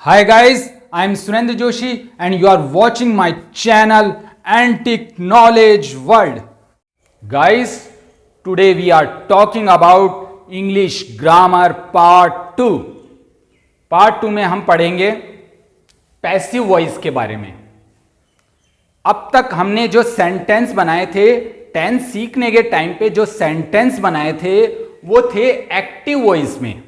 Hi guys, I am Surendra Joshi and you are watching my channel Antique Knowledge World. Guys, today we are talking about English Grammar Part 2. Part 2 में हम पढ़ेंगे passive voice के बारे में. अब तक हमने जो सेंटेंस बनाए थे, टेंस सीखने के टाइम पे जो सेंटेंस बनाए थे वो थे एक्टिव वॉइस में,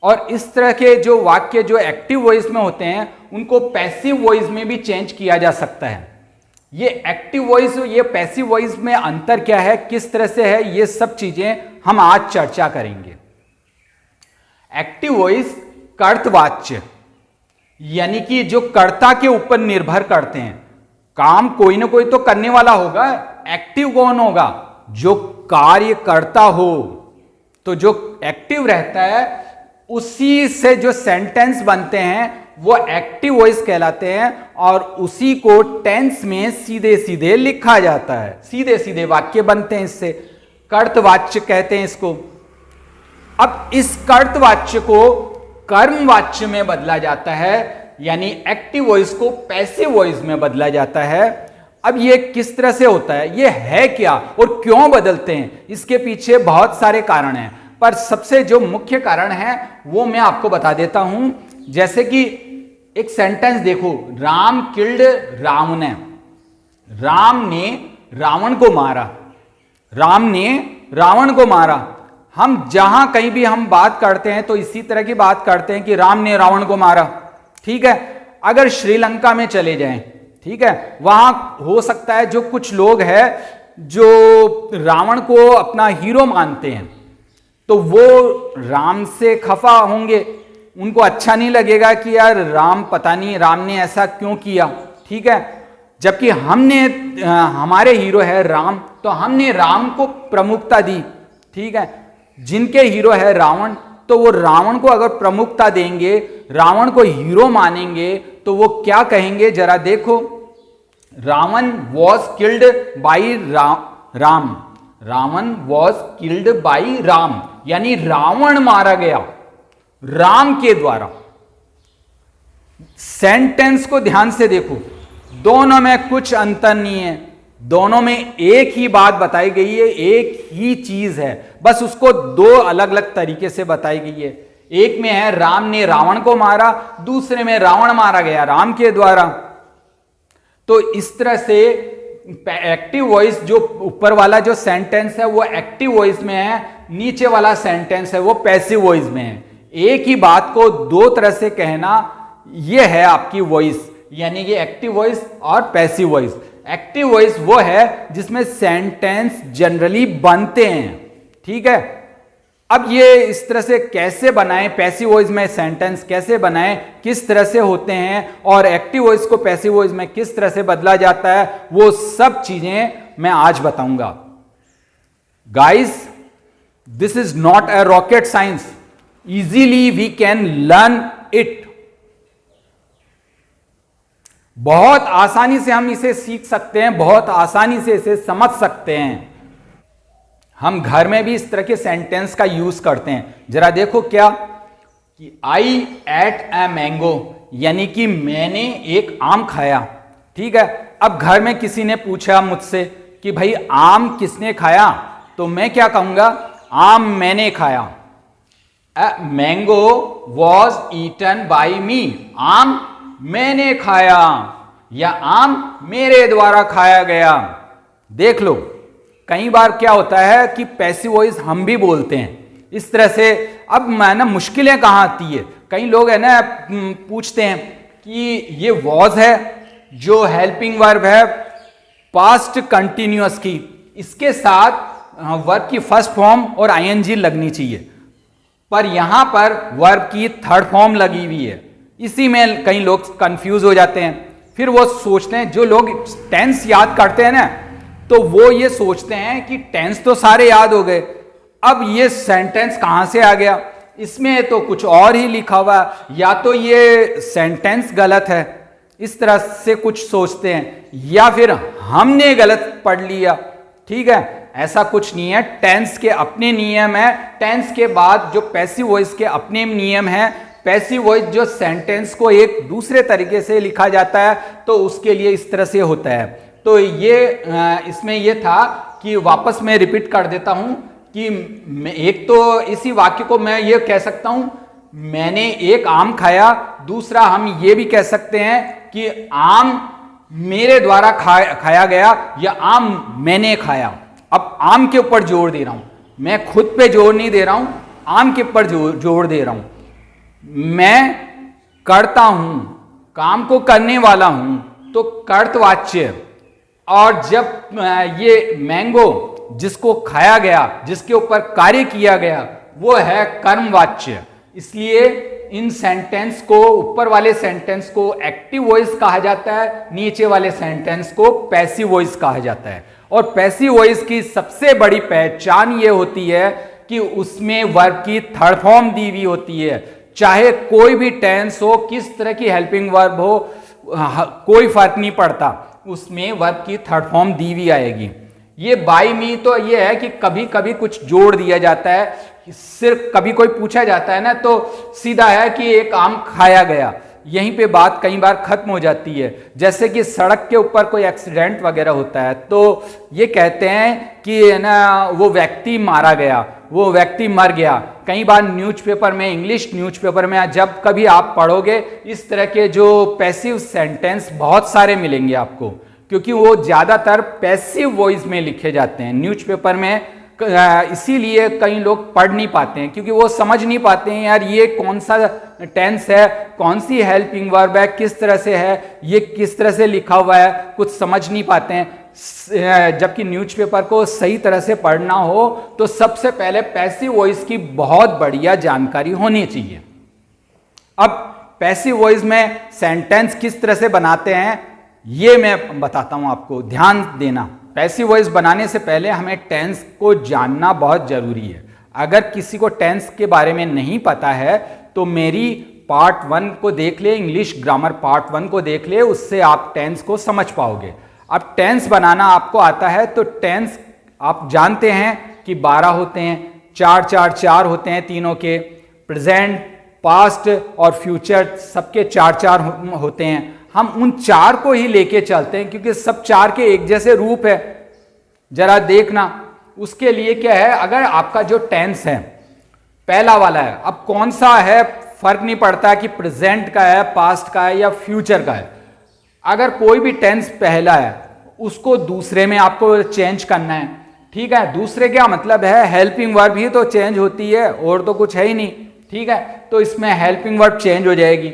और इस तरह के जो वाक्य जो एक्टिव वॉइस में होते हैं उनको पैसिव वॉइस में भी चेंज किया जा सकता है. ये एक्टिव वॉइस ये पैसिव वॉइस में अंतर क्या है, किस तरह से है, ये सब चीजें हम आज चर्चा करेंगे. एक्टिव वॉइस कर्तवाच्य यानी कि जो कर्ता के ऊपर निर्भर करते हैं. काम कोई ना कोई तो करने वाला होगा. एक्टिव कौन होगा? जो कार्य करता हो. तो जो एक्टिव रहता है उसी से जो सेंटेंस बनते हैं वो एक्टिव वॉइस कहलाते हैं, और उसी को टेंस में सीधे सीधे लिखा जाता है. सीधे सीधे वाक्य बनते हैं, इससे कर्तवाच्य कहते हैं इसको. अब इस कर्तवाच्य को कर्मवाच्य में बदला जाता है, यानी एक्टिव वॉइस को पैसिव वॉइस में बदला जाता है. अब ये किस तरह से होता है, ये है क्या और क्यों बदलते हैं, इसके पीछे बहुत सारे कारण हैं, पर सबसे जो मुख्य कारण है वो मैं आपको बता देता हूं. जैसे कि एक सेंटेंस देखो, राम किल्ड रावण. राम ने रावण को मारा. राम ने रावण को मारा. हम जहां कहीं भी हम बात करते हैं तो इसी तरह की बात करते हैं कि राम ने रावण को मारा. ठीक है. अगर श्रीलंका में चले जाएं, ठीक है, वहां हो सकता है जो कुछ लोग हैं जो रावण को अपना हीरो मानते हैं, तो वो राम से खफा होंगे. उनको अच्छा नहीं लगेगा कि यार राम, पता नहीं राम ने ऐसा क्यों किया. ठीक है. जबकि हमने हमारे हीरो है राम, तो हमने राम को प्रमुखता दी. ठीक है. जिनके हीरो है रावण, तो वो रावण को अगर प्रमुखता देंगे, रावण को हीरो मानेंगे, तो वो क्या कहेंगे जरा देखो. Ravan was killed by Ram. Ravan was killed by Ram, यानी रावण मारा गया राम के द्वारा. सेंटेंस को ध्यान से देखो, दोनों में कुछ अंतर नहीं है. दोनों में एक ही बात बताई गई है, एक ही चीज है, बस उसको दो अलग अलग तरीके से बताई गई है. एक में है राम ने रावण को मारा, दूसरे में रावण मारा गया राम के द्वारा. तो इस तरह से एक्टिव वॉइस, जो ऊपर वाला जो सेंटेंस है वो एक्टिव वॉइस में है, नीचे वाला सेंटेंस है वो पैसिव वॉइस में है. एक ही बात को दो तरह से कहना, ये है आपकी वॉइस, यानी कि एक्टिव वॉइस और पैसिव वॉइस. एक्टिव वॉइस वो है जिसमें सेंटेंस जनरली बनते हैं. ठीक है. अब ये इस तरह से कैसे बनाएं, पैसिव वॉइस में सेंटेंस कैसे बनाएं, किस तरह से होते हैं, और एक्टिव वॉइस को पैसिव वॉइस में किस तरह से बदला जाता है, वो सब चीजें मैं आज बताऊंगा. Guys, this is not a rocket science. Easily we can learn it. बहुत आसानी से हम इसे सीख सकते हैं, बहुत आसानी से इसे समझ सकते हैं. हम घर में भी इस तरह के सेंटेंस का यूज करते हैं. जरा देखो क्या, कि आई एट ए मैंगो, यानी कि मैंने एक आम खाया. ठीक है. अब घर में किसी ने पूछा मुझसे कि भाई आम किसने खाया, तो मैं क्या कहूंगा, आम मैंने खाया. A mango was eaten by me. आम मैंने खाया, या आम मेरे द्वारा खाया गया. देख लो, कई बार क्या होता है कि पैसिव वॉइस हम भी बोलते हैं इस तरह से. अब मैं ना, मुश्किलें कहां आती है, कई लोग है ना पूछते हैं कि ये वॉज है जो हेल्पिंग वर्ब है पास्ट कंटिन्यूअस की, इसके साथ वर्ब की फर्स्ट फॉर्म और आईएनजी लगनी चाहिए, पर यहां पर वर्ब की थर्ड फॉर्म लगी हुई है. इसी में कई लोग कंफ्यूज हो जाते हैं. फिर वो सोचते हैं, जो लोग टेंस याद करते हैं ना, तो वो ये सोचते हैं कि टेंस तो सारे याद हो गए, अब ये सेंटेंस कहां से आ गया, इसमें तो कुछ और ही लिखा हुआ, या तो ये सेंटेंस गलत है, इस तरह से कुछ सोचते हैं, या फिर हमने गलत पढ़ लिया. ठीक है. ऐसा कुछ नहीं है. टेंस के अपने नियम है. टेंस के बाद जो पैसिव वॉइस के अपने नियम है, पैसिव वॉइस जो सेंटेंस को एक दूसरे तरीके से लिखा जाता है तो उसके लिए इस तरह से होता है। तो ये इसमें ये था कि वापस मैं रिपीट कर देता हूं कि एक तो इसी वाक्य को मैं ये कह सकता हूं, मैंने एक आम खाया। दूसरा हम ये भी कह सकते हैं कि आम मेरे द्वारा खाया गया या आम मैंने खाया। अब आम के ऊपर जोर दे रहा हूं, मैं खुद पे जोर नहीं दे रहा हूं, आम के ऊपर जोर दे रहा हूं। मैं करता हूं, काम को करने वाला हूं, तो कर्तवाच्य। और जब ये मैंगो जिसको खाया गया, जिसके ऊपर कार्य किया गया, वो है कर्मवाच्य। इसलिए इन सेंटेंस को, ऊपर वाले सेंटेंस को एक्टिव वॉइस कहा जाता है, नीचे वाले सेंटेंस को पैसिव वॉइस कहा जाता है। और पैसिव वॉइस की सबसे बड़ी पहचान ये होती है कि उसमें वर्ब की थर्ड फॉर्म दी हुई होती है। चाहे कोई भी टेंस हो, किस तरह की हेल्पिंग वर्ब हो, कोई फर्क नहीं पड़ता, उसमें वर्ब की थर्ड फॉर्म दी हुई आएगी। ये बाय मी तो ये है कि कभी कभी कुछ जोड़ दिया जाता है, सिर्फ कभी कोई पूछा जाता है ना तो सीधा है कि एक आम खाया गया, यहीं पे बात कई बार खत्म हो जाती है। जैसे कि सड़क के ऊपर कोई एक्सीडेंट वगैरह होता है तो ये कहते हैं कि ना वो व्यक्ति मारा गया, वो व्यक्ति मर गया। कई बार न्यूज़पेपर में, इंग्लिश न्यूज़पेपर में जब कभी आप पढ़ोगे, इस तरह के जो पैसिव सेंटेंस बहुत सारे मिलेंगे आपको, क्योंकि वो ज़्यादातर पैसिव वॉइस में लिखे जाते हैं न्यूज़पेपर में। इसीलिए कई लोग पढ़ नहीं पाते हैं, क्योंकि वो समझ नहीं पाते हैं यार ये कौन सा टेंस है, कौन सी हेल्पिंग वर्ब है, किस तरह से है, ये किस तरह से लिखा हुआ है, कुछ समझ नहीं पाते हैं। जबकि न्यूज़पेपर को सही तरह से पढ़ना हो तो सबसे पहले पैसिव वॉइस की बहुत बढ़िया जानकारी होनी चाहिए। अब पैसिव वॉइस में सेंटेंस किस तरह से बनाते हैं ये मैं बताता हूं आपको, ध्यान देना। पैसिव वॉइस बनाने से पहले हमें टेंस को जानना बहुत जरूरी है। अगर किसी को टेंस के बारे में नहीं पता है तो मेरी पार्ट 1 को देख ले, इंग्लिश ग्रामर पार्ट 1 को देख ले, उससे आप टेंस को समझ पाओगे। अब टेंस बनाना आपको आता है तो टेंस आप जानते हैं कि 12 होते हैं, 4 होते हैं तीनों के, प्रेजेंट, पास्ट और फ्यूचर सबके 4 होते हैं। हम उन 4 को ही लेके चलते हैं क्योंकि सब 4 के एक जैसे रूप है। जरा देखना उसके लिए क्या है, अगर आपका जो टेंस है पहला वाला है, अब कौन सा है फर्क नहीं पड़ता कि प्रेजेंट का है, पास्ट का है या फ्यूचर का है। अगर कोई भी टेंस पहला है उसको दूसरे में आपको चेंज करना है, ठीक है। दूसरे क्या मतलब है, हेल्पिंग वर्ब ही तो चेंज होती है और तो कुछ है ही नहीं, ठीक है। तो इसमें हेल्पिंग वर्ब चेंज हो जाएगी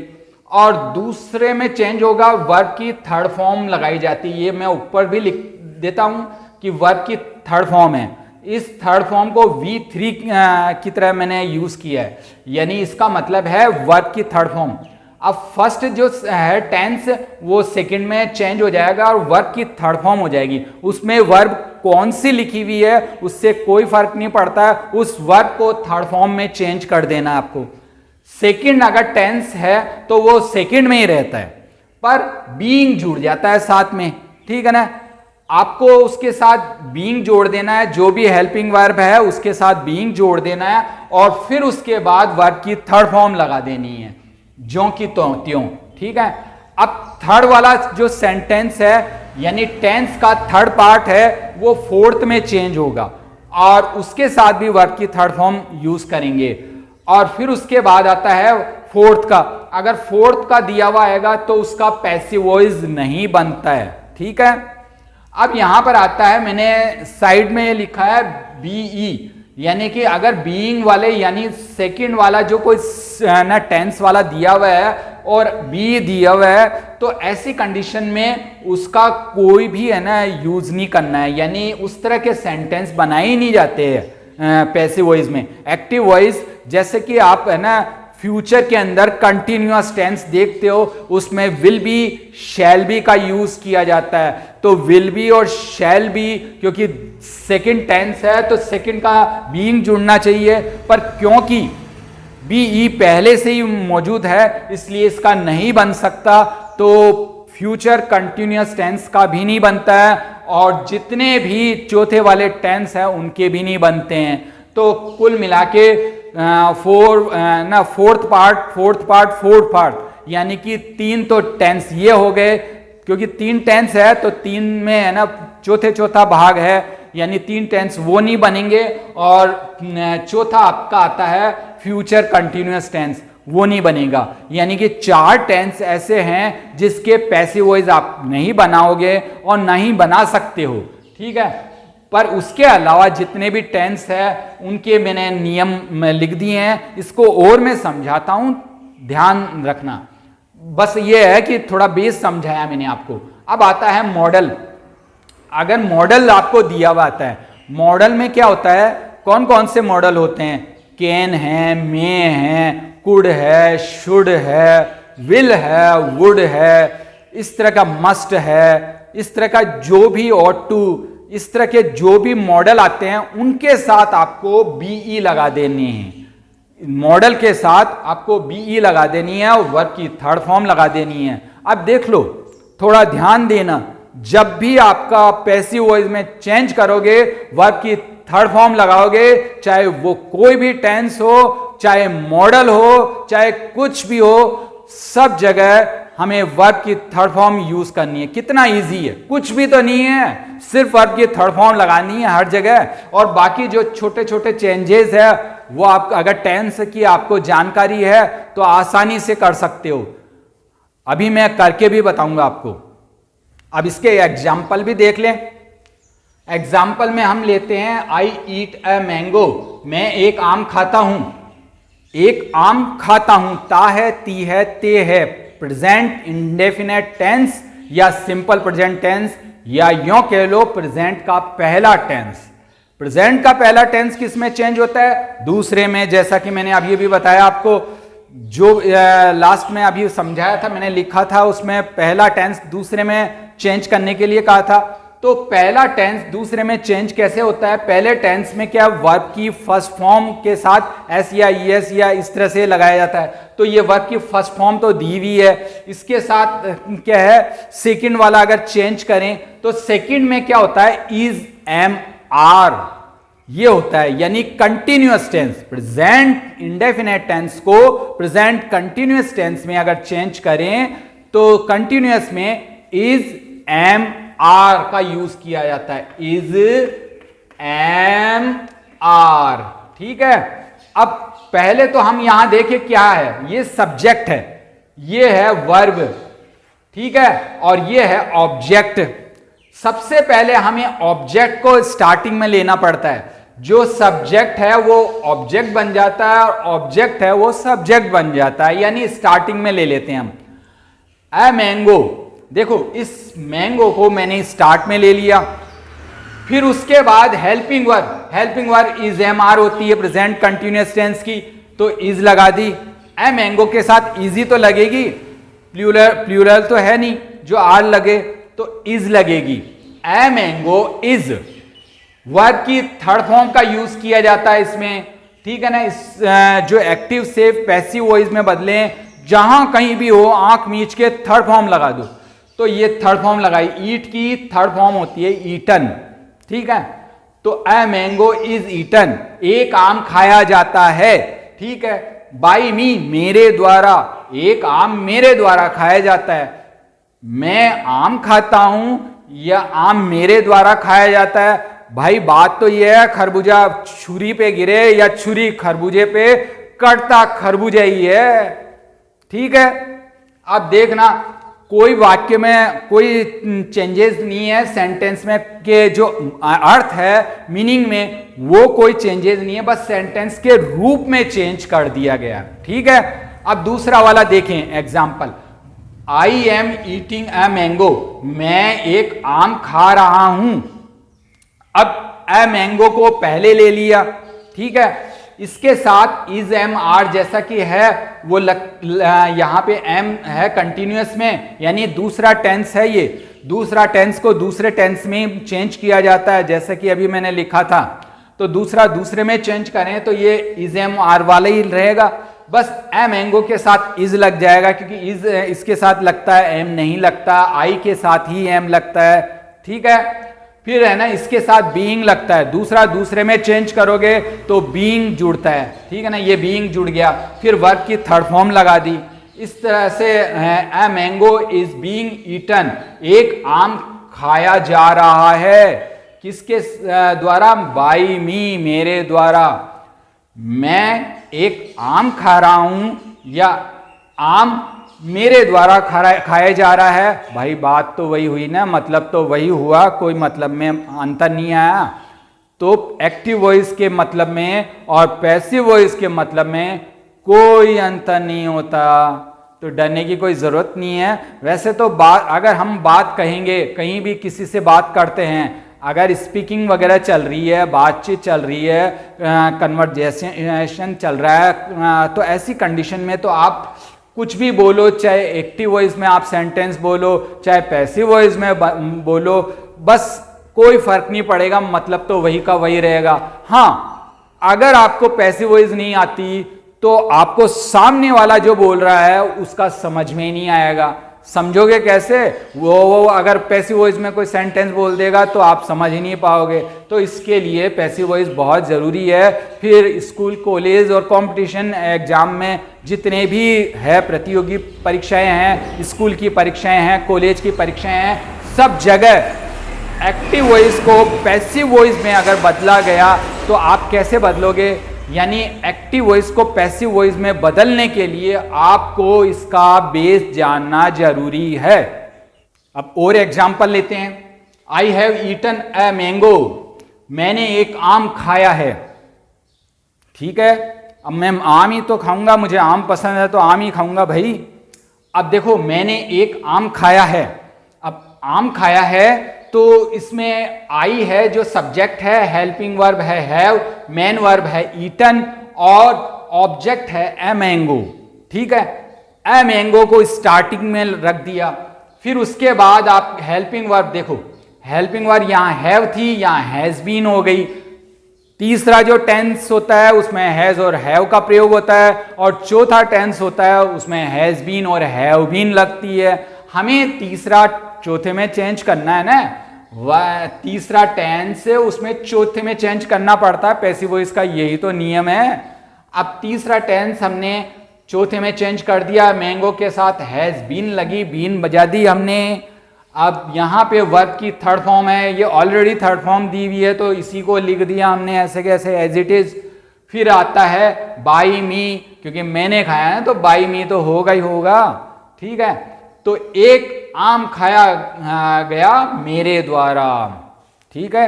और दूसरे में चेंज होगा, वर्ब की थर्ड फॉर्म लगाई जाती है। ये मैं ऊपर भी लिख देता हूं कि वर्ब की थर्ड फॉर्म है। इस थर्ड फॉर्म को V3 की तरह मैंने यूज किया है, यानी इसका मतलब है वर्ब की थर्ड फॉर्म। अब फर्स्ट जो है टेंस वो सेकंड में चेंज हो जाएगा और वर्ब की थर्ड फॉर्म हो जाएगी। उसमें वर्ब कौन सी लिखी हुई है उससे कोई फर्क नहीं पड़ता, उस वर्ब को थर्ड फॉर्म में चेंज कर देना है आपको। सेकंड अगर टेंस है तो वो सेकंड में ही रहता है, पर बीइंग जुड़ जाता है साथ में, ठीक है ना। आपको उसके साथ बीइंग जोड़ देना है, जो भी हेल्पिंग वर्ब है उसके साथ बीइंग जोड़ देना है और फिर उसके बाद वर्ब की थर्ड फॉर्म लगा देनी है, ज्यों की त्यों, ठीक है। अब थर्ड वाला जो सेंटेंस है यानी टेंस का थर्ड पार्ट है वो फोर्थ में चेंज होगा और उसके साथ भी वर्ब की थर्ड फॉर्म यूज करेंगे। और फिर उसके बाद आता है फोर्थ का। अगर फोर्थ का दिया हुआ आएगा तो उसका पैसिव वॉइस नहीं बनता है, ठीक है। अब यहां पर आता है, मैंने साइड में लिखा है बीई, यानी कि अगर बीइंग वाले यानी सेकंड वाला जो कोई ना टेंस वाला दिया हुआ है और बी दिया हुआ है तो ऐसी कंडीशन में उसका कोई भी है ना यूज नहीं करना है, यानी उस तरह के सेंटेंस बनाए ही नहीं जाते हैं पैसिव वॉइस में। एक्टिव वॉइस जैसे कि आप है ना फ्यूचर के अंदर कंटिन्यूअस टेंस देखते हो, उसमें विल बी, शैल बी का यूज किया जाता है। तो विल बी और शैल बी, क्योंकि सेकंड टेंस है तो सेकंड का बीइंग जुड़ना चाहिए, पर क्योंकि बीई पहले से ही मौजूद है इसलिए इसका नहीं बन सकता, तो फ्यूचर कंटिन्यूअस टेंस का भी नहीं बनता है और जितने भी चौथे वाले टेंस है उनके भी नहीं बनते हैं। तो कुल मिला के फोर्थ पार्ट, यानी कि 3 तो टेंस ये हो गए, क्योंकि 3 टेंस है तो 3 में है ना चौथा भाग है, यानी 3 टेंस वो नहीं बनेंगे, और चौथा आपका आता है फ्यूचर कंटिन्यूअस टेंस, वो नहीं बनेगा। यानी कि 4 टेंस ऐसे हैं जिसके पैसिव वॉइस आप नहीं बनाओगे और नहीं बना सकते हो, ठीक है। पर उसके अलावा जितने भी टेंस है उनके मैंने नियम लिख दिए हैं, इसको और मैं समझाता हूं, ध्यान रखना। बस ये है कि थोड़ा बेस समझाया मैंने आपको। अब आता है मॉडल। अगर मॉडल आपको दिया हुआ आता है, मॉडल में क्या होता है, कौन कौन से मॉडल होते हैं, कैन है, मे है, कुड है, शुड है, विल है, वुड है, इस तरह का मस्ट है, इस तरह का जो भी ऑट टू, इस तरह के जो भी मॉडल आते हैं उनके साथ आपको बीई लगा देनी है। मॉडल के साथ आपको बीई लगा देनी है और वर्ब की थर्ड फॉर्म लगा देनी है। अब देख लो, थोड़ा ध्यान देना, जब भी आपका पैसिव वॉइस में चेंज करोगे, वर्ब की थर्ड फॉर्म लगाओगे, चाहे वो कोई भी टेंस हो, चाहे मॉडल हो, चाहे कुछ भी हो, सब जगह हमें वर्ब की थर्ड फॉर्म यूज करनी है। कितना इजी है, कुछ भी तो नहीं है, सिर्फ वर्ब की थर्ड फॉर्म लगानी है हर जगह, और बाकी जो छोटे छोटे चेंजेस है वो आप अगर टेंस की आपको जानकारी है तो आसानी से कर सकते हो। अभी मैं करके भी बताऊंगा आपको। अब इसके एग्जाम्पल भी देख लें। एग्जाम्पल में हम लेते हैं आई ईट अ मैंगो, मैं एक आम खाता हूं। एक आम खाता हूं, ता है, ती है, ते है, प्रेजेंट इंडेफिनेट टेंस या सिंपल प्रेजेंट टेंस, या यूं कह लो प्रेजेंट का पहला टेंस। प्रेजेंट का पहला टेंस किस में चेंज होता है, दूसरे में, जैसा कि मैंने अभी भी बताया आपको, जो लास्ट में अभी समझाया था, मैंने लिखा था उसमें पहला टेंस दूसरे में चेंज करने के लिए कहा था। तो पहला टेंस दूसरे में चेंज कैसे होता है, पहले टेंस में क्या वर्ब की फर्स्ट फॉर्म के साथ एस या ईएस या इस तरह से लगाया जाता है। तो ये वर्ब की फर्स्ट फॉर्म तो दी हुई है, इसके साथ क्या है, सेकंड वाला अगर चेंज करें तो सेकंड में क्या होता है, इज, एम, आर, ये होता है, यानी continuous tense. Present indefinite tense को प्रेजेंट कंटिन्यूअस टेंस में अगर चेंज करें तो कंटिन्यूअस में इज, एम, आर का यूज किया जाता है, इज, एम, आर, ठीक है। अब पहले तो हम यहां देखें क्या है, ये सब्जेक्ट है, ये है वर्ब, ठीक है, और ये है ऑब्जेक्ट। सबसे पहले हमें ऑब्जेक्ट को स्टार्टिंग में लेना पड़ता है, जो सब्जेक्ट है वो ऑब्जेक्ट बन जाता है और ऑब्जेक्ट है वो सब्जेक्ट बन जाता है, यानी स्टार्टिंग में ले लेते हैं हम। अ मैंगो, देखो इस मैंगो को मैंने स्टार्ट में ले लिया, फिर उसके बाद helping verb is, am, are होती है प्रेजेंट कंटिन्यूअस टेंस की, तो इज लगा दी। अ मैंगो के साथ इजी तो लगेगी, प्लूरल तो है नहीं जो आर लगे, तो इज लगेगी। अ मैंगो इज, वर्ब की थर्ड फॉर्म का यूज किया जाता है इसमें, ठीक है ना। इस जो एक्टिव से पैसिव वॉइस में बदले, जहां कहीं भी हो आंख मीच के थर्ड फॉर्म लगा दो, तो ये थर्ड फॉर्म लगाई। ईट की थर्ड फॉर्म होती है ईटन, ठीक है। तो अ मैंगो इज ईटन, एक आम खाया जाता है, ठीक है। बाई मी, मेरे द्वारा, एक आम मेरे द्वारा खाया जाता है। मैं आम खाता हूं या आम मेरे द्वारा खाया जाता है, भाई बात तो यह है, खरबूजा छुरी पे गिरे या छुरी खरबूजे पे, कटता खरबूजा ही है, ठीक है। अब देखना, कोई वाक्य में कोई चेंजेस नहीं है, सेंटेंस में के जो अर्थ है, मीनिंग में, वो कोई चेंजेस नहीं है, बस सेंटेंस के रूप में चेंज कर दिया गया, ठीक है। अब दूसरा वाला देखें example, I am eating a mango, मैं एक आम खा रहा हूं। अब अ मैंगो को पहले ले लिया, ठीक है, इसके साथ इज, एम, आर जैसा कि है वो यहां पे एम है कंटिन्यूअस में, यानी दूसरा टेंस है, ये दूसरा टेंस को दूसरे टेंस में चेंज किया जाता है, जैसे कि अभी मैंने लिखा था। तो दूसरा दूसरे में चेंज करें तो ये इज, एम, आर वाला ही रहेगा, बस अ मैंगो के साथ इज लग जाएगा, क्योंकि इज इसके साथ लगता है, एम नहीं लगता, आई के साथ ही एम लगता है, ठीक है। फिर है ना इसके साथ बीइंग लगता है, दूसरा दूसरे में चेंज करोगे तो बीइंग जुड़ता है, ठीक है ना, ये बीइंग जुड़ गया, फिर वर्ब की थर्ड फॉर्म लगा दी। इस तरह से a mango is being eaten, एक आम खाया जा रहा है, किसके द्वारा? बाई मी, मेरे द्वारा। मैं एक आम खा रहा हूं या आम मेरे द्वारा खाया जा रहा है, भाई बात तो वही हुई ना, मतलब तो वही हुआ, कोई मतलब में अंतर नहीं आया। तो एक्टिव वॉइस के मतलब में और पैसिव वॉइस के मतलब में कोई अंतर नहीं होता, तो डरने की कोई ज़रूरत नहीं है। वैसे तो बात, अगर हम बात कहेंगे, कहीं भी किसी से बात करते हैं, अगर स्पीकिंग वगैरह चल रही है, बातचीत चल रही है, कन्वर्जेशन चल रहा है, तो ऐसी कंडीशन में तो आप कुछ भी बोलो, चाहे एक्टिव वॉइस में आप सेंटेंस बोलो, चाहे पैसिव वॉइस में बोलो, बस कोई फर्क नहीं पड़ेगा, मतलब तो वही का वही रहेगा। हाँ, अगर आपको पैसिव वॉइस नहीं आती तो आपको सामने वाला जो बोल रहा है उसका समझ में ही नहीं आएगा। समझोगे कैसे? वो अगर पैसिव वॉइस में कोई सेंटेंस बोल देगा तो आप समझ ही नहीं पाओगे। तो इसके लिए पैसिव वॉइस बहुत ज़रूरी है। फिर स्कूल, कॉलेज और कंपटीशन एग्जाम में जितने भी है प्रतियोगी परीक्षाएं हैं, स्कूल की परीक्षाएं हैं, कॉलेज की परीक्षाएं हैं, सब जगह एक्टिव वॉइस को पैसिव वॉइस में अगर बदला गया तो आप कैसे बदलोगे? यानी एक्टिव वॉइस को पैसिव वॉइस में बदलने के लिए आपको इसका बेस जानना जरूरी है। अब और एग्जाम्पल लेते हैं। I have eaten a mango, मैंने एक आम खाया है, ठीक है। अब मैं आम ही तो खाऊंगा, मुझे आम पसंद है तो आम ही खाऊंगा भाई। अब देखो, मैंने एक आम खाया है, अब आम खाया है तो इसमें आई है जो सब्जेक्ट है, हेल्पिंग वर्ब है हैव, मेन वर्ब है ईटन और ऑब्जेक्ट है ए मैंगो, ठीक है। ए मैंगो को स्टार्टिंग में रख दिया, फिर उसके बाद आप हेल्पिंग वर्ब देखो, हेल्पिंग वर्ब यहां हैव थी, यहां हैज बीन हो गई। तीसरा जो टेंस होता है उसमें हैज और हैव का प्रयोग होता है, और चौथा टेंस होता है उसमें हैज बीन और हैव बीन लगती है। हमें तीसरा चौथे में चेंज करना है ना, वह तीसरा टेंस है उसमें चौथे में चेंज करना पड़ता है, पैसिव वॉइस का यही तो नियम है। अब तीसरा टेंस हमने चौथे में चेंज कर दिया, मैंगो के साथ हैज बीन लगी, बीन बजा दी हमने। अब यहाँ पे वर्ब की थर्ड फॉर्म है, ये ऑलरेडी थर्ड फॉर्म दी हुई है तो इसी को लिख दिया हमने ऐसे कैसे, एज इट इज। फिर आता है बाई मी, क्योंकि मैंने खाया है तो बाई मी तो होगा ही होगा, ठीक है। तो एक आम खाया गया मेरे द्वारा, ठीक है,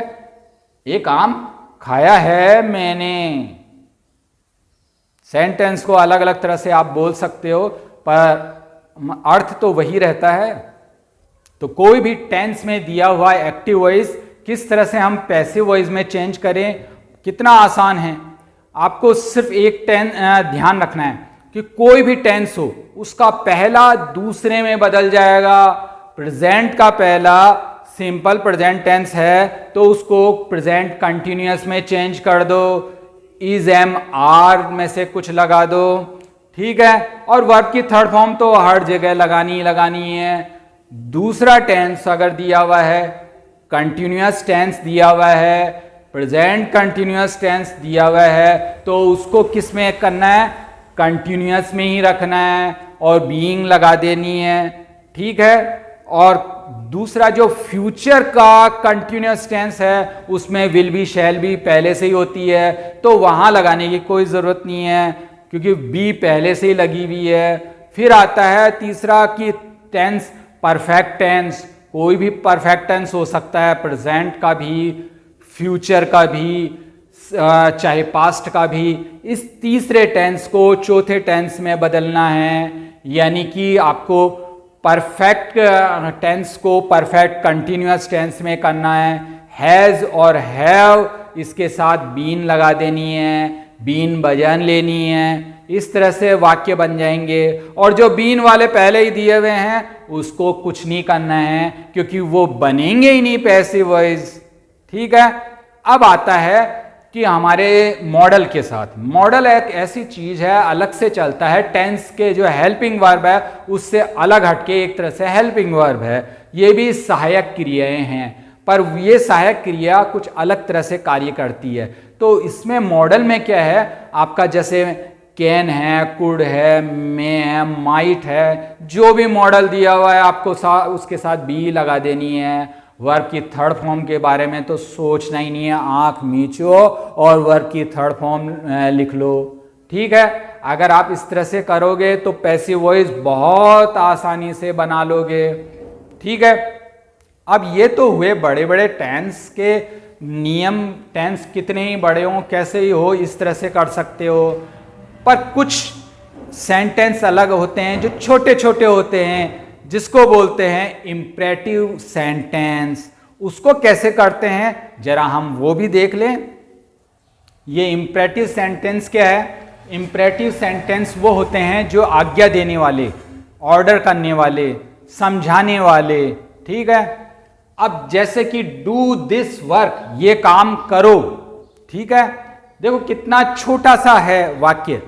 एक आम खाया है मैंने। सेंटेंस को अलग अलग तरह से आप बोल सकते हो पर अर्थ तो वही रहता है। तो कोई भी टेंस में दिया हुआ एक्टिव वॉइस किस तरह से हम पैसिव वॉइस में चेंज करें, कितना आसान है। आपको सिर्फ एक ध्यान रखना है कि कोई भी टेंस हो उसका पहला दूसरे में बदल जाएगा। प्रेजेंट का पहला सिंपल प्रेजेंट टेंस है तो उसको प्रेजेंट कंटिन्यूअस में चेंज कर दो, इज एम आर में से कुछ लगा दो, ठीक है। और वर्ब की थर्ड फॉर्म तो हर जगह लगानी है। दूसरा टेंस अगर दिया हुआ है, कंटिन्यूअस टेंस दिया हुआ है, प्रेजेंट कंटिन्यूअस टेंस दिया हुआ है, तो उसको किस में करना है, कंटिन्यूअस में ही रखना है और बीइंग लगा देनी है, ठीक है। और दूसरा जो फ्यूचर का कंटिन्यूअस टेंस है उसमें विल बी शैल बी पहले से ही होती है तो वहां लगाने की कोई जरूरत नहीं है क्योंकि बी पहले से ही लगी हुई है। फिर आता है तीसरा कि टेंस परफेक्ट टेंस, कोई भी परफेक्ट टेंस हो सकता है, प्रेजेंट का भी, फ्यूचर का भी, चाहे पास्ट का भी। इस तीसरे टेंस को चौथे टेंस में बदलना है, यानी कि आपको परफेक्ट टेंस को परफेक्ट कंटिन्यूअस टेंस में करना है। हैज और हैव इसके साथ बीन लगा देनी है, बीन बजान लेनी है, इस तरह से वाक्य बन जाएंगे। और जो बीन वाले पहले ही दिए हुए हैं उसको कुछ नहीं करना है क्योंकि वो बनेंगे ही नहीं पैसिव वॉइस, ठीक है। अब आता है कि हमारे मॉडल के साथ, मॉडल एक ऐसी चीज है अलग से चलता है, टेंस के जो हेल्पिंग वर्ब है उससे अलग हटके एक तरह से हेल्पिंग वर्ब है, ये भी सहायक क्रियाएं हैं। पर ये सहायक क्रिया कुछ अलग तरह से कार्य करती है। तो इसमें मॉडल में क्या है आपका, जैसे कैन है, कुड है, मे है, माइट है, जो भी मॉडल दिया हुआ है आपको उसके साथ बी लगा देनी है। वर्ब की थर्ड फॉर्म के बारे में तो सोचना ही नहीं है, आंख मीचो और वर्ब की थर्ड फॉर्म लिख लो। ठीक है, अगर आप इस तरह से करोगे तो पैसिव वॉइस बहुत आसानी से बना लोगे। ठीक है, अब ये तो हुए बड़े बड़े टेंस के नियम, टेंस कितने ही बड़े हो कैसे ही हो इस तरह से कर सकते हो, पर कुछ सेंटेंस अलग होते हैं जो छोटे छोटे होते हैं, जिसको बोलते हैं इंपरेटिव सेंटेंस। उसको कैसे करते हैं जरा हम वो भी देख लें। ये इंपरेटिव सेंटेंस क्या है? इंपरेटिव सेंटेंस वो होते हैं जो आज्ञा देने वाले, ऑर्डर करने वाले, समझाने वाले। ठीक है, अब जैसे कि डू दिस वर्क, ये काम करो। ठीक है, देखो कितना छोटा सा है वाक्य,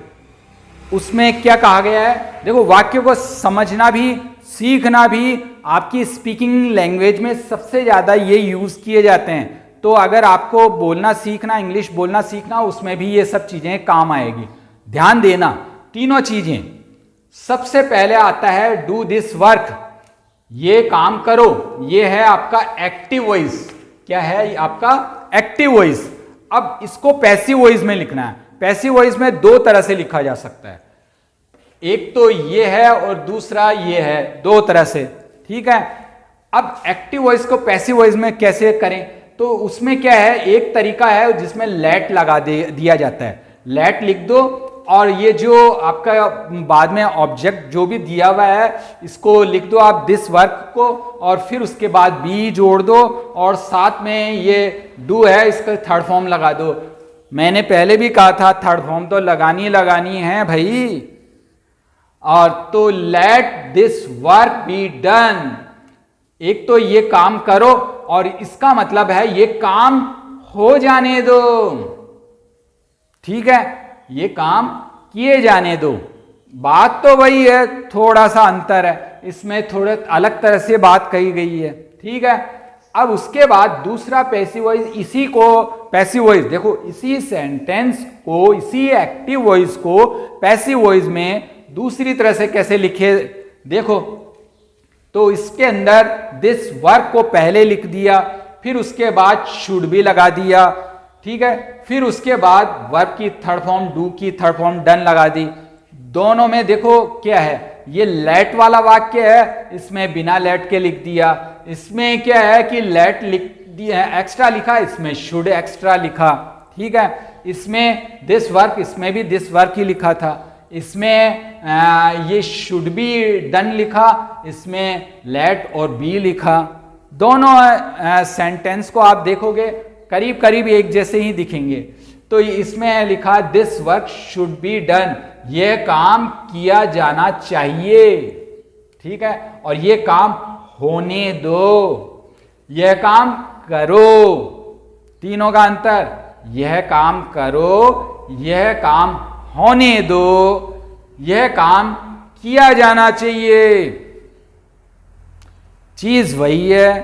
उसमें क्या कहा गया है। देखो वाक्य को समझना भी सीखना भी आपकी स्पीकिंग लैंग्वेज में सबसे ज़्यादा ये यूज़ किए जाते हैं। तो अगर आपको बोलना सीखना, इंग्लिश बोलना सीखना, उसमें भी ये सब चीज़ें काम आएगी। ध्यान देना तीनों चीज़ें। सबसे पहले आता है डू दिस वर्क, ये काम करो, ये है आपका एक्टिव वॉइस। क्या है आपका? Active voice. अब इसको पैसिव वॉइस में लिखना है। पैसिव वॉइस में दो तरह से लिखा जा सकता है, एक तो ये है और दूसरा ये है, दो तरह से। ठीक है, अब एक्टिव वॉइस को पैसिव वॉइस में कैसे करें? तो उसमें क्या है, एक तरीका है जिसमें लेट लगा दिया जाता है। लेट लिख दो और ये जो आपका बाद में ऑब्जेक्ट जो भी दिया हुआ है इसको लिख दो आप दिस वर्क को, और फिर उसके बाद बी जोड़ दो और साथ में ये डू है इसका थर्ड फॉर्म लगा दो। मैंने पहले भी कहा था थर्ड फॉर्म तो लगानी है भाई। और तो let this work be done, एक तो ये काम करो और इसका मतलब है ये काम हो जाने दो। ठीक है, ये काम किए जाने दो। बात तो वही है, थोड़ा सा अंतर है, इसमें थोड़ा अलग तरह से बात कही गई है। ठीक है, अब उसके बाद दूसरा पैसिव वॉइस, इसी को पैसिव वॉइस, देखो इसी सेंटेंस को, इसी एक्टिव वॉइस को पैसिव वॉइस में दूसरी तरह से कैसे लिखे देखो। तो इसके अंदर दिस वर्क को पहले लिख दिया, फिर उसके बाद शुड भी लगा दिया। ठीक है, फिर उसके बाद वर्ब की थर्ड फॉर्म, डू की थर्ड फॉर्म, डन लगा दी। दोनों में देखो क्या है, ये लेट वाला वाक्य है, इसमें बिना लेट के लिख दिया। इसमें क्या है कि लेट लिख दिया, एक्स्ट्रा लिखा, इसमें शुड एक्स्ट्रा लिखा। ठीक है, इसमें दिस वर्क, इसमें भी दिस वर्क ही लिखा था। इसमें ये शुड बी डन लिखा, इसमें लेट और बी लिखा। दोनों सेंटेंस को आप देखोगे करीब करीब एक जैसे ही दिखेंगे। तो इसमें लिखा this work should be done, यह काम किया जाना चाहिए। ठीक है, और ये काम होने दो, यह काम करो। तीनों का अंतर, यह काम करो, यह काम होने दो, यह काम किया जाना चाहिए। चीज वही है,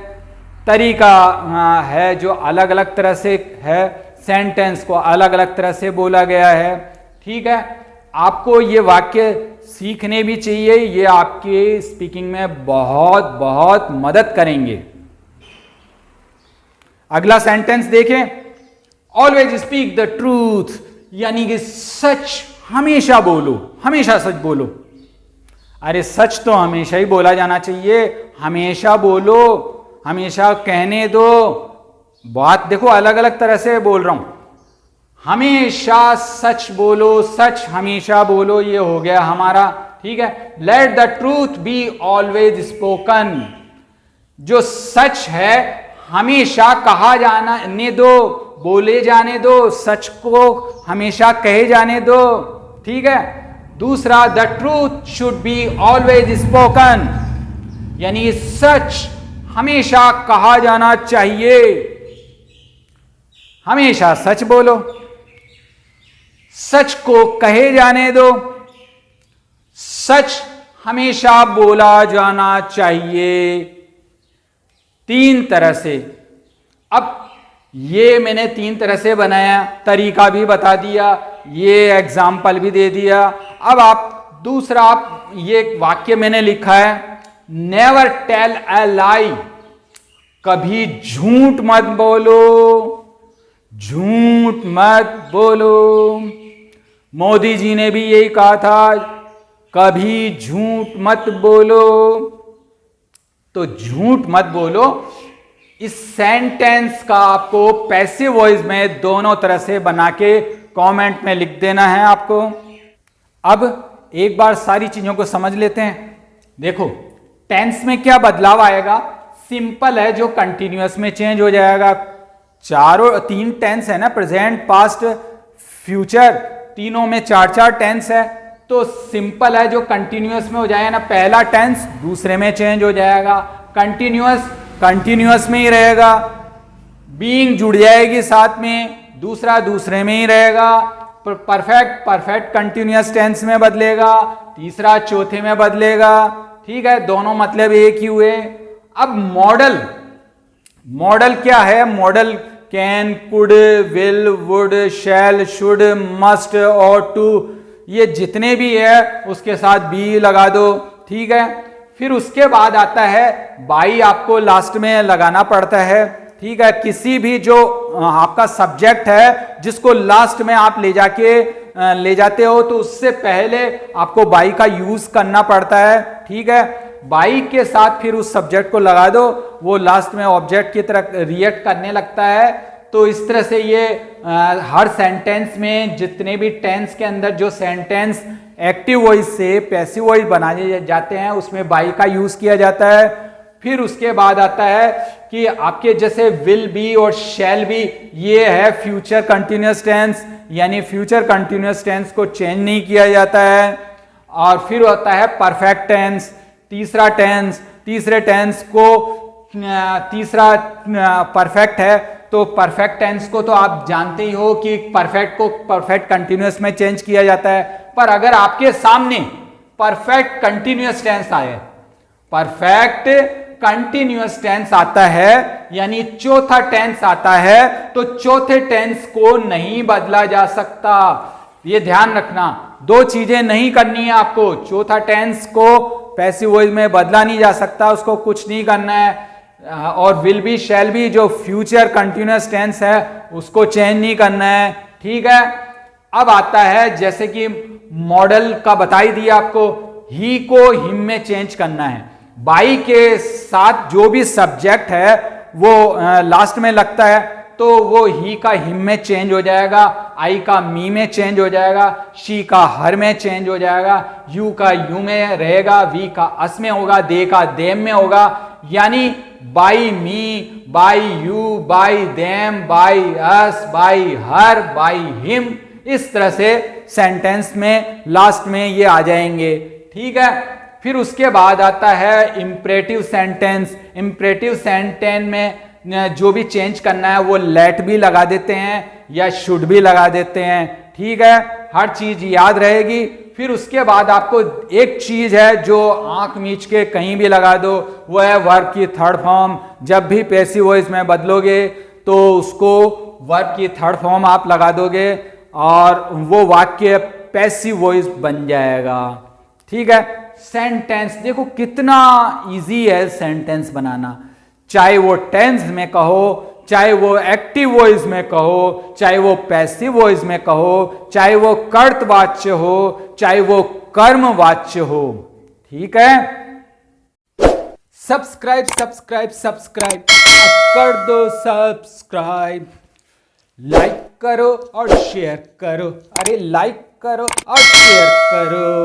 तरीका है जो अलग अलग तरह से है, सेंटेंस को अलग अलग तरह से बोला गया है। ठीक है, आपको ये वाक्य सीखने भी चाहिए, ये आपके स्पीकिंग में बहुत बहुत मदद करेंगे। अगला सेंटेंस देखें, ऑलवेज स्पीक द ट्रूथ, यानी कि सच हमेशा बोलो, हमेशा सच बोलो। अरे सच तो हमेशा ही बोला जाना चाहिए, हमेशा बोलो, हमेशा कहने दो। बात देखो अलग अलग तरह से बोल रहा हूं, हमेशा सच बोलो, सच हमेशा बोलो, ये हो गया हमारा। ठीक है, let the truth be always spoken, जो सच है हमेशा कहा जाने दो, बोले जाने दो, सच को हमेशा कहे जाने दो। ठीक है, दूसरा the truth should be always spoken, यानी सच हमेशा कहा जाना चाहिए। हमेशा सच बोलो, सच को कहे जाने दो, सच हमेशा बोला जाना चाहिए। तीन तरह से अब ये मैंने 3 तरह से बनाया, तरीका भी बता दिया, ये एग्जाम्पल भी दे दिया। अब आप दूसरा, आप ये वाक्य मैंने लिखा है, नेवर टेल अ लाई, कभी झूठ मत बोलो, झूठ मत बोलो। मोदी जी ने भी यही कहा था, कभी झूठ मत बोलो। तो झूठ मत बोलो, इस सेंटेंस का आपको पैसिव वॉइस में दोनों तरह से बना के कमेंट में लिख देना है आपको। अब एक बार सारी चीजों को समझ लेते हैं। देखो, टेंस में क्या बदलाव आएगा, सिंपल है, जो कंटिन्यूअस में चेंज हो जाएगा। 3 टेंस है ना, प्रेजेंट, पास्ट, फ्यूचर, तीनों में 4 टेंस है। तो सिंपल है, जो कंटिन्यूअस में हो जाएगा ना, पहला टेंस दूसरे में चेंज हो जाएगा, कंटिन्यूअस में ही रहेगा, बीइंग जुड़ जाएगी साथ में, दूसरा दूसरे में ही रहेगा, परफेक्ट कंटिन्यूअस टेंस में बदलेगा, तीसरा चौथे में बदलेगा। ठीक है, दोनों मतलब एक ही हुए। अब मॉडल क्या है, modal can, could, will, would, shall, should, must ought to, ये जितने भी है उसके साथ बी लगा दो। ठीक है, फिर उसके बाद आता है बाई, आपको लास्ट में लगाना पड़ता है। ठीक है, किसी भी जो आपका सब्जेक्ट है जिसको लास्ट में आप ले जाते हो, तो उससे पहले आपको बाई का यूज करना पड़ता है। ठीक है, बाई के साथ फिर उस सब्जेक्ट को लगा दो, वो लास्ट में ऑब्जेक्ट की तरह रिएक्ट करने लगता है। तो इस तरह से ये हर सेंटेंस में जितने भी टेंस के अंदर जो सेंटेंस एक्टिव वॉइस से पैसिव वॉइस बनाए जाते हैं, उसमें बाई का यूज किया जाता है। फिर उसके बाद आता है कि आपके जैसे विल बी और शैल बी, ये है फ्यूचर कंटिन्यूअस टेंस, यानी फ्यूचर कंटिन्यूअस टेंस को चेंज नहीं किया जाता है। और फिर होता है परफेक्ट टेंस, तीसरे टेंस को, तीसरा परफेक्ट है, तो परफेक्ट टेंस को तो आप जानते ही हो कि परफेक्ट को परफेक्ट कंटिन्यूअस में चेंज किया जाता है। पर अगर आपके सामने परफेक्ट कंटिन्यूअस टेंस आए, परफेक्ट कंटिन्यूअस टेंस आता है, यानी चौथा टेंस आता है, तो चौथे टेंस को नहीं बदला जा सकता। ये ध्यान रखना, 2 चीजें नहीं करनी है आपको। चौथा टेंस को पैसिव वॉइस में बदला नहीं जा सकता, उसको कुछ नहीं करना है। और विल बी, शैल बी, जो फ्यूचर कंटिन्यूअस टेंस है, उसको चेंज नहीं करना है। ठीक है, अब आता है जैसे कि मॉडल का बता ही दिया आपको, ही को हिम में चेंज करना है। बाई के साथ जो भी सब्जेक्ट है वो लास्ट में लगता है, तो वो ही का हिम में चेंज हो जाएगा, आई का मी में चेंज हो जाएगा, शी का हर में चेंज हो जाएगा, यू का यू में रहेगा, वी का अस में होगा, दे का देम में होगा। यानी by me, by you, by them, by us, by her, by him, इस तरह से सेंटेंस में लास्ट में ये आ जाएंगे। ठीक है, फिर उसके बाद आता है इंपरेटिव सेंटेंस। इंपरेटिव सेंटेंस में जो भी चेंज करना है वो लेट भी लगा देते हैं या शुड भी लगा देते हैं। ठीक है, हर चीज याद रहेगी। फिर उसके बाद आपको एक चीज है जो आंख मीच के कहीं भी लगा दो, वो है वर्ब की थर्ड फॉर्म। जब भी पैसिव वॉइस में बदलोगे तो उसको वर्ब की थर्ड फॉर्म आप लगा दोगे और वो वाक्य पैसिव वॉइस बन जाएगा। ठीक है, सेंटेंस देखो कितना इजी है सेंटेंस बनाना, चाहे वो टेंस में कहो, चाहे वो एक्टिव वॉइस में कहो, चाहे वो पैसिव वॉइस में कहो, चाहे वो कर्तवाच्य हो, चाहे वो कर्मवाच्य हो। ठीक है, सब्सक्राइब कर दो, सब्सक्राइब, लाइक करो और शेयर करो। अरे लाइक करो और शेयर करो।